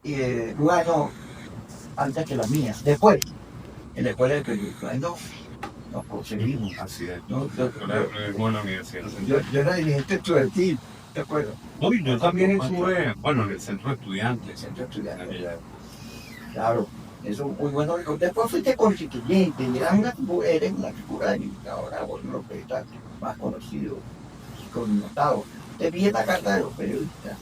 un año antes que la mía. Después, en la escuela de periodismo. Ahí nos conseguimos. Así es. ¿No? Yo en la universidad. Yo era dirigente estudiantil, ¿te acuerdas? No, y yo también estuve, bueno, en el centro de estudiantes. Centro estudiantil. Claro, eso es muy bueno. Después fuiste constituyente, eres una figura de ahora, bueno, los periodistas más conocidos, connotados. Te vi en la carta de los periodistas,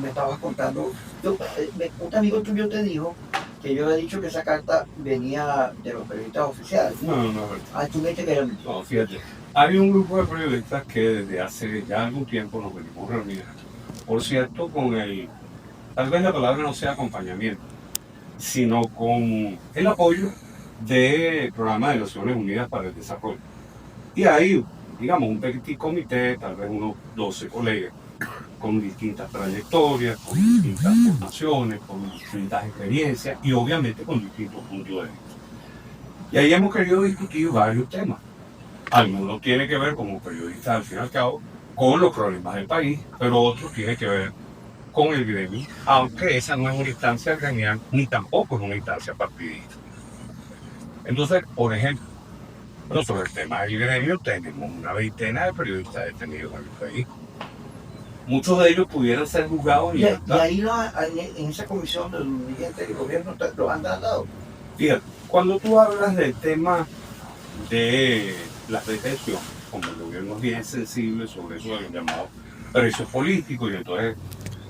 me estabas contando, un amigo tuyo te dijo que yo había dicho que esa carta venía de los periodistas oficiales. No. Tú me dijiste que era mentira. No, fíjate, hay un grupo de periodistas que desde hace ya algún tiempo nos venimos reuniendo. Por cierto, tal vez la palabra no sea acompañamiento, sino con el apoyo del programa de Naciones Unidas para el Desarrollo. Y hay, digamos, un petit comité, tal vez unos 12 colegas, con distintas trayectorias, con distintas formaciones, con distintas experiencias y obviamente con distintos puntos de vista. Y ahí hemos querido discutir varios temas. Algunos tienen que ver, como periodistas al fin y al cabo, con los problemas del país, pero otros tienen que ver con el gremio, aunque esa no es una instancia gremial ni tampoco es una instancia partidista. Entonces, por ejemplo, sobre el tema del gremio tenemos una veintena de periodistas detenidos en el país. Muchos de ellos pudieran ser juzgados en libertad. Y ahí en esa comisión del dirigente del gobierno lo han dado. Fíjate, cuando tú hablas del tema de las detenciones, como el gobierno es bien sensible sobre eso de los llamados presos políticos, y entonces,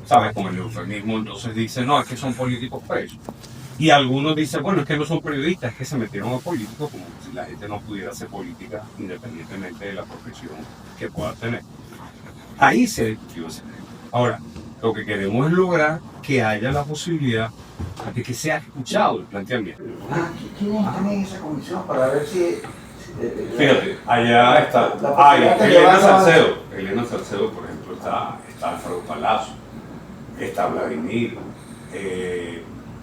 ¿sabes? Como el eufemismo, entonces dice, no, es que son políticos presos. Y algunos dicen, bueno, es que no son periodistas, es que se metieron a políticos, como si la gente no pudiera hacer política independientemente de la profesión que pueda tener. Ahí se discutió ese tema. Ahora, lo que queremos es lograr que haya la posibilidad de que sea escuchado el planteamiento. ¿Quiénes están en esa comisión para ver si... Fíjate, allá está. Elena Salcedo, por ejemplo, está Alfredo Palazzo, está Vladimir,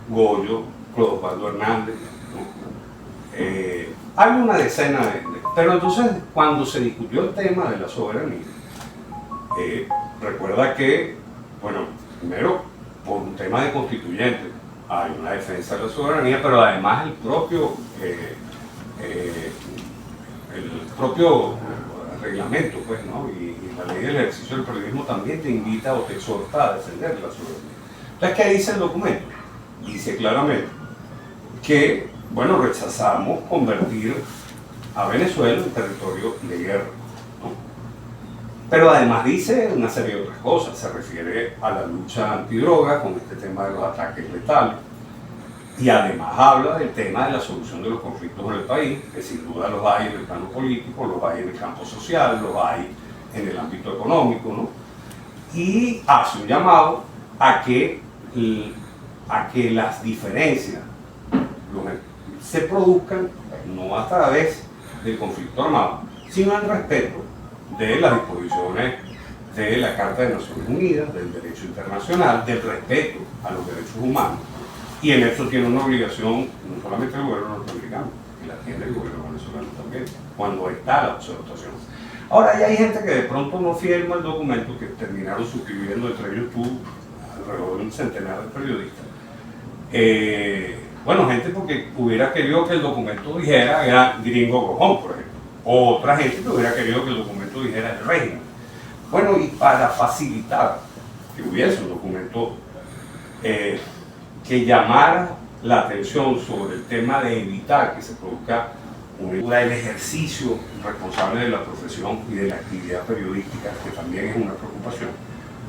Goyo, Clodovaldo Hernández. Hay una decena de... Pero entonces, cuando se discutió el tema de la soberanía, recuerda que, bueno, primero, por un tema de constituyente, hay una defensa de la soberanía, pero además el propio reglamento, pues, ¿no? Y la ley del ejercicio del periodismo también te invita o te exhorta a defender la soberanía. Entonces, ¿qué dice el documento? Dice claramente que, bueno, rechazamos convertir a Venezuela en territorio de guerra, ¿no? Pero además dice una serie de otras cosas, se refiere a la lucha antidroga con este tema de los ataques letales, y además habla del tema de la solución de los conflictos en el país, que sin duda los hay en el plano político, los hay en el campo social, los hay en el ámbito económico, ¿no? Y hace un llamado a que las diferencias se produzcan no a través del conflicto armado, sino en respeto de las disposiciones de la Carta de Naciones Unidas, del derecho internacional, del respeto a los derechos humanos. Y en eso tiene una obligación no solamente el gobierno norteamericano, que la tiene el gobierno venezolano también, cuando está la observación. Ahora ya hay gente que de pronto no firma el documento, que terminaron suscribiendo, entre ellos tú, alrededor de un centenar de periodistas. Bueno, gente porque hubiera querido que el documento dijera era gringo cojón, por ejemplo. O otra gente que hubiera querido que el documento dijera el régimen. Bueno, y para facilitar que hubiese un documento que llamara la atención sobre el tema de evitar que se produzca el ejercicio responsable de la profesión y de la actividad periodística, que también es una preocupación.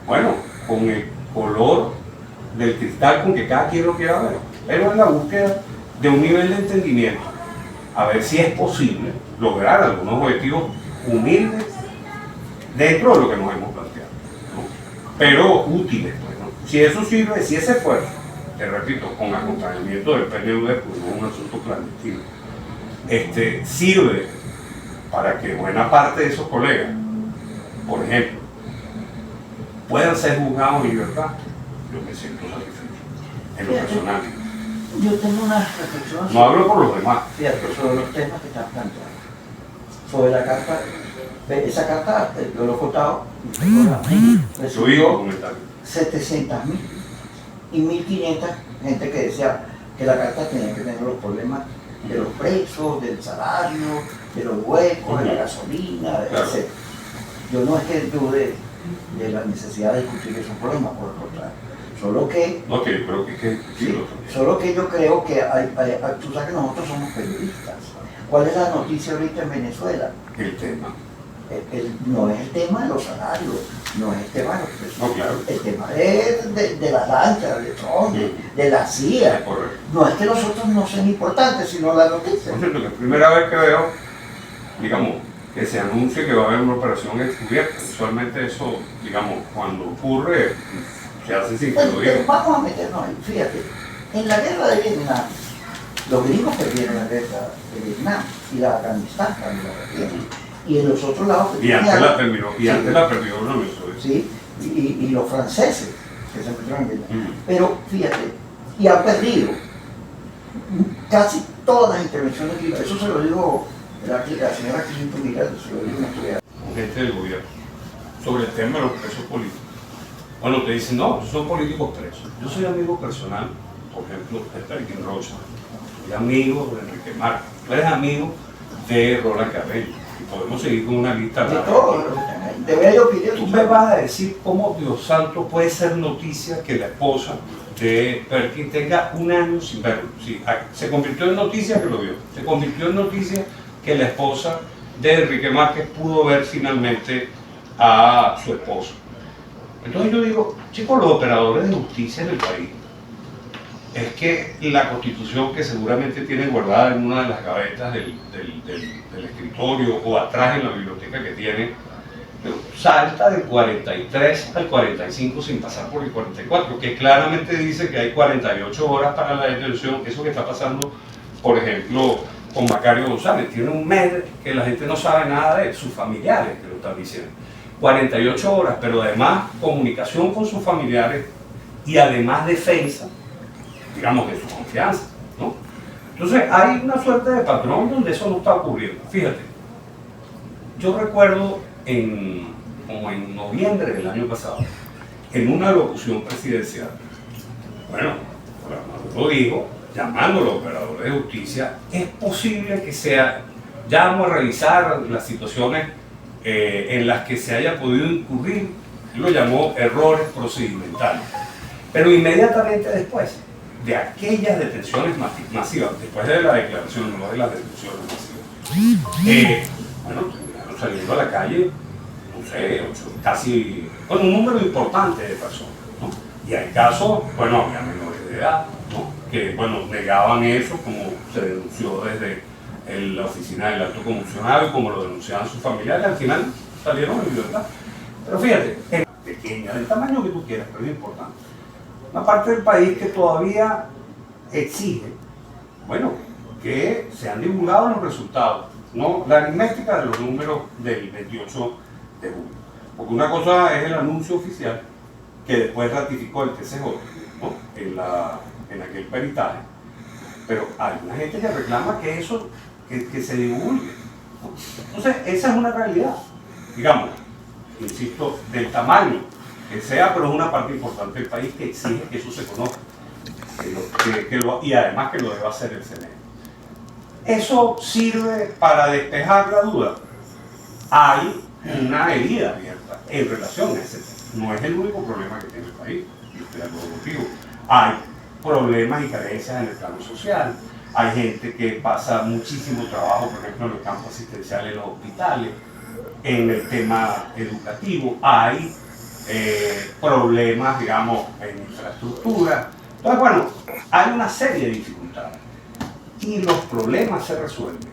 Bueno, con el color del cristal con que cada quien lo quiera ver, pero en la búsqueda de un nivel de entendimiento, a ver si es posible lograr algunos objetivos humildes dentro de lo que nos hemos planteado, ¿no? Pero útiles, pues, ¿no? Si eso sirve, si ese esfuerzo, te repito, con acompañamiento del PNUD, pues no es un asunto clandestino, sirve para que buena parte de esos colegas, por ejemplo, puedan ser juzgados en libertad, yo me siento satisfecho, en lo personal. Yo tengo una reflexión. No hablo por los demás. Cierto, sobre los temas que están planteados. Sobre la carta, esa carta, yo lo he contado, su hijo comentario. 700.000 y 1500 gente que decía que la carta tenía que tener los problemas de los presos, del salario, de los huecos, de la gasolina, Claro. etc. Yo no es que dude de la necesidad de discutir esos problemas, por el contrario. Solo que, No, que yo creo que sí, lo otro. solo que yo creo que tú sabes que nosotros somos periodistas. ¿Cuál es la noticia ahorita en Venezuela? El tema. No es el tema de los salarios, no es el tema de los precios. No, claro. El tema es de la lancha, de Trump, de la CIA. Es correcto. No es que los otros no sean importantes, sino la noticia. Por cierto, la primera vez que veo, digamos, que se anuncia que va a haber una operación encubierta. Usualmente eso, digamos, cuando ocurre, se hace sin que lo digan. Vamos a meternos ahí, fíjate. En la guerra de Vietnam, los gringos perdieron la guerra de Vietnam y la Afganistán también la perdieron. Y en los otros lados Y antes la terminó, y antes la perdió la Unión Soviética. sí, y los franceses que se metieron en Vietnam. Mm. Pero fíjate, y han perdido casi todas las intervenciones que eso se lo digo la señora Clinton, mira, se lo digo una estudiante. Con gente del gobierno sobre el tema de los presos políticos. Bueno, te dicen, no, son políticos presos. Yo soy amigo personal, por ejemplo, de Perkin Rocha, soy amigo de Enrique Marcos, tú eres amigo de Roland Carreño, y podemos seguir con una lista De larga. todo, de bello pidió. Tú me vas a decir cómo Dios santo puede ser noticia que la esposa de Perkin tenga un año sin verlo. Sí, se convirtió en noticia que lo vio, se convirtió en noticia que la esposa de Enrique Márquez pudo ver finalmente a su esposo. Entonces yo digo, chicos, los operadores de justicia en el país, es que la Constitución que seguramente tienen guardada en una de las gavetas del escritorio o atrás en la biblioteca que tienen, salta del 43 al 45 sin pasar por el 44, que claramente dice que hay 48 horas para la detención. Eso que está pasando, por ejemplo, con Macario González, tiene un mes que la gente no sabe nada de él, sus familiares que lo están diciendo. 48 horas, pero además comunicación con sus familiares y además defensa, digamos, de su confianza, ¿no? Entonces hay una suerte de patrón donde eso no está ocurriendo. Fíjate, yo recuerdo como en noviembre del año pasado, en una locución presidencial, bueno, Maduro dijo, llamando a los operadores de justicia, es posible que sea, ya vamos a revisar las situaciones en las que se haya podido incurrir, él lo llamó errores procedimentales, pero inmediatamente después de aquellas detenciones masivas, después de la declaración, no de las detenciones masivas, bueno, terminaron saliendo a la calle, no sé, casi, bueno, un número importante de personas, ¿no? Y hay casos, bueno, había menores de edad, ¿no? Que, bueno, negaban eso, como se denunció desde la oficina del alto comisionado y como lo denunciaban sus familiares, al final salieron en libertad. Pero fíjate, es pequeña, del tamaño que tú quieras, pero es importante. Una parte del país que todavía exige, bueno, que se han divulgado los resultados, ¿no? La aritmética de los números del 28 de julio. Porque una cosa es el anuncio oficial que después ratificó el TCJ, ¿no? en aquel peritaje, pero hay una gente que reclama que eso, que se divulgue, ¿no? Entonces, esa es una realidad, digamos, insisto, del tamaño que sea, pero es una parte importante del país que exige que eso se conozca, y además que lo deba hacer el CNE. Eso sirve para despejar la duda. Hay una herida abierta en relación a ese tema. No es el único problema que tiene el país, yo estoy de acuerdo contigo. Hay problemas y carencias en el plano social, hay gente que pasa muchísimo trabajo, por ejemplo, en el campo asistencial, en los hospitales, en el tema educativo, hay problemas, digamos, en infraestructura. Entonces, bueno, hay una serie de dificultades y los problemas se resuelven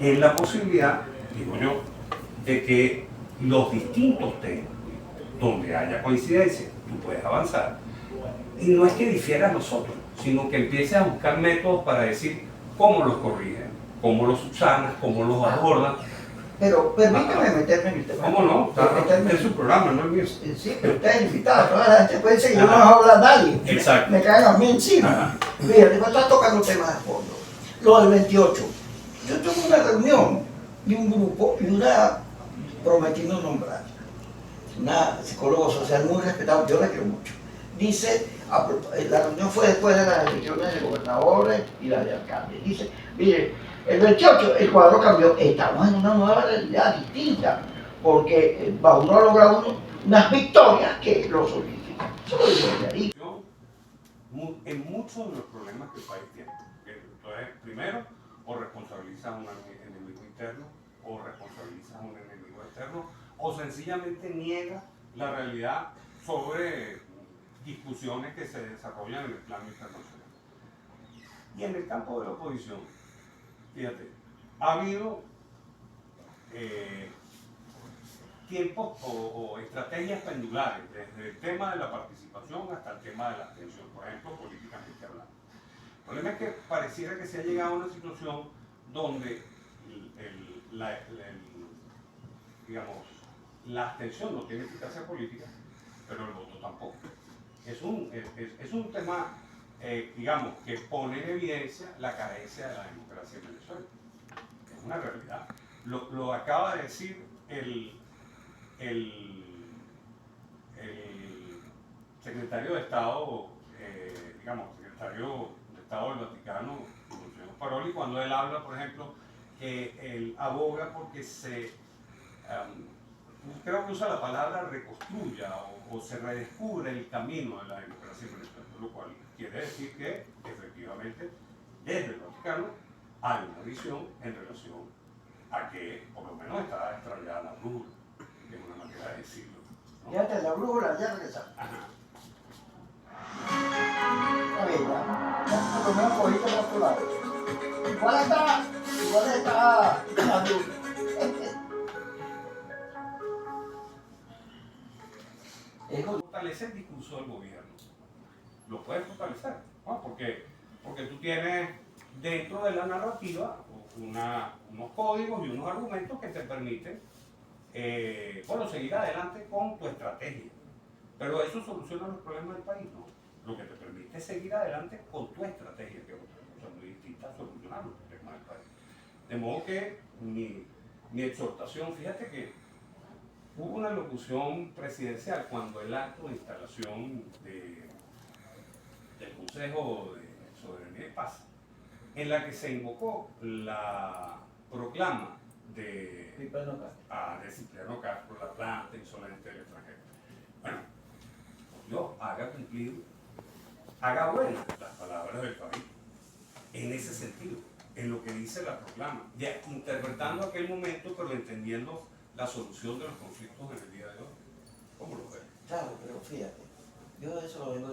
en la posibilidad, digo yo, de que los distintos temas donde haya coincidencia, tú puedes avanzar. Y no es que difieran nosotros, sino que empieces a buscar métodos para decir cómo los corrigen, cómo los subsanas, cómo los abordan. Pero permítame meterme en el tema. ¿Cómo no? Es su programa, no es mío. Sí, pero usted es invitado, toda la gente puede decir que yo no hablo a nadie. Exacto. Me caen a mí encima. Ajá. Fíjate, me están tocando temas de fondo. Lo del 28. Yo tuve una reunión de un grupo y una, prometiendo nombrar, una psicóloga social muy respetada, yo la quiero mucho. Dice, La reunión fue después de las elecciones de gobernadores y las de alcaldes. Dice, mire, el 28 el cuadro cambió, estamos en una nueva realidad distinta, porque uno ha logrado unas victorias que lo solidifican. Eso lo dice ahí. En muchos de los problemas que el país tiene. Entonces, primero, o responsabilizas a un enemigo interno, o responsabilizas a un enemigo externo, o sencillamente niega la realidad sobre discusiones que se desarrollan en el plano internacional. Y en el campo de la oposición, fíjate, ha habido tiempos o estrategias pendulares, desde el tema de la participación hasta el tema de la abstención, por ejemplo, políticamente hablando. El problema es que pareciera que se ha llegado a una situación donde digamos, la abstención no tiene eficacia política, pero el voto tampoco. Es un tema, digamos, que pone en evidencia la carencia de la democracia en Venezuela. Es una realidad. Lo acaba de decir el secretario de Estado, digamos, secretario de Estado del Vaticano, Monsignor Paroli, cuando él habla, por ejemplo, que él aboga porque creo que usa la palabra reconstruya o se redescubre el camino de la democracia en Venezuela, lo cual quiere decir que efectivamente desde el Vaticano hay una visión en relación a que por lo menos está extraviada la brújula, que es una manera de decirlo, ¿no? Ya te la brújula, ya regresamos. Está bien, ya por lo menos cogiste por otro lado. Igual está la brújula. Fortalece el discurso del gobierno. Lo puedes fortalecer, ¿no? Porque tú tienes dentro de la narrativa unos códigos y unos argumentos que te permiten seguir adelante con tu estrategia. Pero eso soluciona los problemas del país, ¿no? Lo que te permite es seguir adelante con tu estrategia, que es otra cosa muy distinta a solucionar los problemas del país. De modo que mi exhortación, fíjate que hubo una locución presidencial cuando el acto de instalación del Consejo de Soberanía y Paz, en la que se invocó la proclama de Cipriano Castro, la planta insolente del extranjero. Bueno, Dios haga buenas las palabras del país, en ese sentido, en lo que dice la proclama, ya interpretando aquel momento, pero entendiendo la solución de los conflictos en el día de hoy. ¿Cómo lo ves? Claro, pero fíjate, yo eso lo vengo